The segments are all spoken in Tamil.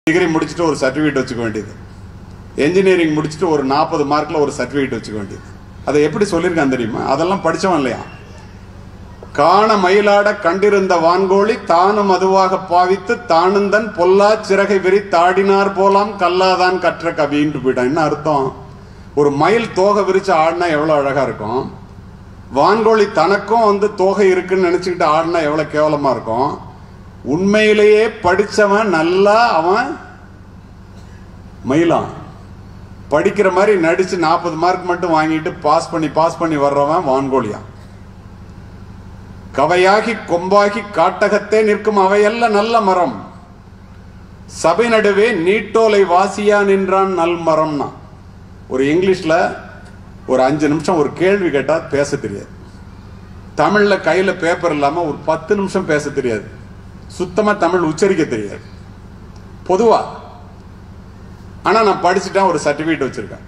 டிகிரி முடிச்சுட்டு ஒரு சர்டிஃபிகேட் வச்சுக்க வேண்டியது, என்ஜினியரிங் முடிச்சுட்டு ஒரு 40 மார்க்ல ஒரு சர்டிஃபிகேட் வச்சுக்க வேண்டியது. அதை எப்படி சொல்லியிருக்கான் தெரியுமா? அதெல்லாம் படிச்சவன் இல்லையா? காண மயிலாட கண்டிருந்த வான்கோழி தானும் அதுவாக பாவித்து தானுந்தன் பொல்லா சிறகை விரி தாடினார் போலாம் கல்லாதான் கற்ற கவின்னு போயிட்டான். என்ன அர்த்தம்? ஒரு மயில் தோகை விரிச்சு ஆடினா எவ்வளவு அழகா இருக்கும், வான்கோழி தனக்கும் தோகை இருக்குன்னு நினைச்சுக்கிட்டு ஆடினா எவ்வளவு கேவலமா இருக்கும். உண்மையிலேயே படிச்சவன் நல்லா அவன் மயிலான், படிக்கிற மாதிரி நடிச்சு 40 மார்க் மட்டும் வாங்கிட்டு பாஸ் பண்ணி வர்றவன் வான்கோழியான். கவையாகி கொம்பாகி காட்டகத்தே நிற்கும் அவையல்ல நல்ல மரம், சபை நடுவே நீட்டோலை வாசியா நின்றான் நல் மரம்னா. ஒரு இங்கிலீஷ்ல ஒரு 5 நிமிஷம் ஒரு கேள்வி கேட்டா பேச தெரியாது, தமிழ்ல கையில பேப்பர் இல்லாம ஒரு 10 நிமிஷம் பேச தெரியாது, சுத்தமா தமிழ் உச்சரிக்க தெரியாது பொதுவா. ஆனா நான் படிச்சுட்டேன், ஒரு சர்டிபிகேட் வச்சிருக்கேன்.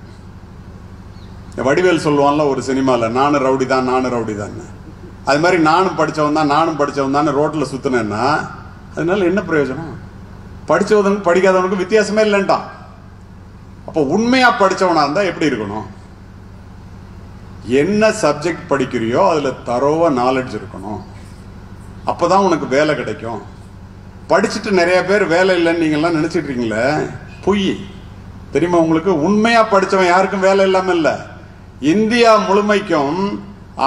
வடிவேல் சொல்லுவான்ல ஒரு சினிமால, நானும் ரவுடி தான். அது மாதிரி நானும் படிச்சவன் தான் ரோட்ல சுத்தினேன்னா அதனால என்ன பிரயோஜனம்? படிச்சவனுக்கு படிக்காதவனுக்கு வித்தியாசமே இல்லைன்ட்டான். அப்ப உண்மையா படிச்சவனா இருந்தா எப்படி இருக்கணும்? என்ன சப்ஜெக்ட் படிக்கிறியோ அதுல தரோவா நாலேஜ் இருக்கணும், அப்பதான் உனக்கு வேலை கிடைக்கும். படிச்சுட்டு நிறைய பேர் வேலை இல்லைன்னு நீங்க எல்லாம் நினைச்சிட்டு இருக்கீங்களே, பொய் தெரியுமா உங்களுக்கு? உண்மையா படிச்சவன் யாருக்கும் வேலை இல்லாம இல்ல. இந்தியா முழுமைக்கும்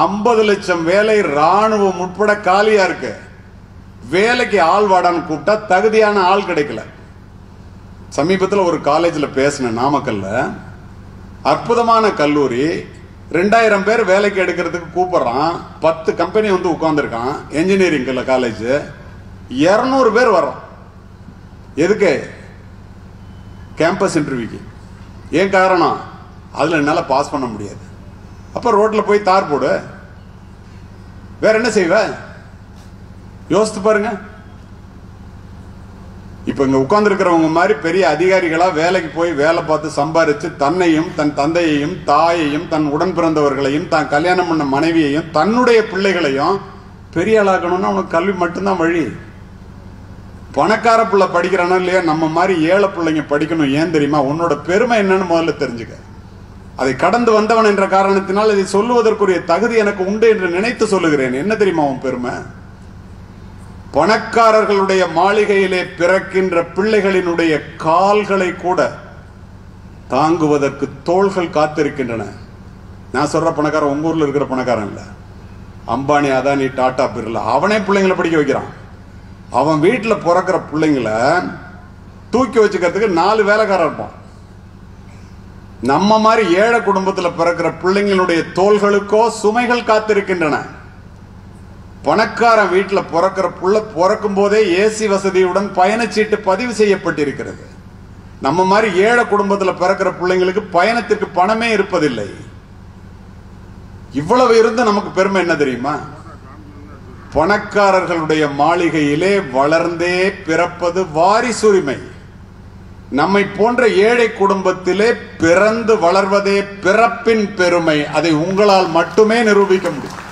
50 லட்சம் வேலை ராணுவம் உட்பட காலியா இருக்கு. வேலைக்கு ஆள் வாடான்னு கூப்பிட்டா தகுதியான ஆள் கிடைக்கல. சமீபத்தில் ஒரு காலேஜ்ல பேசின, நாமக்கல்ல அற்புதமான கல்லூரி, 2000 பேர் வேலைக்கு எடுக்கிறதுக்கு கூப்பிடுறான். 10 கம்பெனி உட்கார்ந்துருக்கான். என்ஜினியரிங் காலேஜ் 200 பேர் வர்றான். எதுக்கு? கேம்பஸ் இன்டர்வியூக்கு. ஏன் காரணம்? அதுல என்னால பாஸ் பண்ண முடியாது. அப்ப ரோட்ல போய் தார் போடு, வேற என்ன செய்வ? யோசித்து பாருங்க. இப்ப இங்க உட்கார்ந்து இருக்கிறவங்க மாதிரி பெரிய அதிகாரிகளா வேலைக்கு போய் வேலை பார்த்து சம்பாரிச்சு தன்னையும் தன் தந்தையையும் தாயையும் தன் உடன் பிறந்தவர்களையும் தான் கல்யாணம் பண்ண மனைவியையும் தன்னுடைய பிள்ளைகளையும் பெரிய ஆளாக்கணும்னா உனக்கு கல்வி மட்டும்தான் வழி. பணக்கார பிள்ளை படிக்கிறானோ இல்லையா, நம்ம மாதிரி ஏழை பிள்ளைங்க படிக்கணும். ஏன் தெரியுமா? உன்னோட பெருமை என்னன்னு முதல்ல தெரிஞ்சுக்க. அதை கடந்து வந்தவன் என்ற காரணத்தினால் இதை சொல்லுவதற்குரிய தகுதி எனக்கு உண்டு என்று நினைத்து சொல்லுகிறேன். என்ன தெரியுமா உன் பெருமை? பணக்காரர்களுடைய மாளிகையிலே பிறக்கின்ற பிள்ளைகளினுடைய கால்களை கூட தாங்குவதற்கு தோள்கள் காத்திருக்கின்றன. நான் சொல்ற பணக்காரன் உங்க ஊர்ல இருக்கிற பணக்காரன் இல்ல, அம்பானி அதானி டாடா பிர்லா. அவனே பிள்ளைங்களை படிக்க வைக்கிறான். அவன் வீட்டுல பிறக்கிற பிள்ளைங்களை தூக்கி வச்சுக்கிறதுக்கு 4 வேலைக்காரர் இருப்பான். நம்ம மாதிரி ஏழை குடும்பத்துல பிறக்கிற பிள்ளைங்களுடைய தோள்களுக்கோ சுமைகள் காத்திருக்கின்றன. பணக்கார வீட்டுல பிறக்கிற புள்ள பிறக்கும் போதே ஏசி வசதியுடன் பயணச்சீட்டு பதிவு செய்யப்பட்டிருக்கிறது. நம்ம மாதிரி ஏழை குடும்பத்துல பிறக்கிற பிள்ளைங்களுக்கு பயணத்திற்கு பணமே இருப்பதில்லை. இவ்வளவு இருந்து நமக்கு பெருமை என்ன தெரியுமா? பணக்காரர்களுடைய மாளிகையிலே வளர்ந்தே பிறப்பது வாரிசுரிமை. நம்மை போன்ற ஏழை குடும்பத்திலே பிறந்து வளர்வதே பிறப்பின் பெருமை. அதை உங்களால் மட்டுமே நிரூபிக்க முடியும்.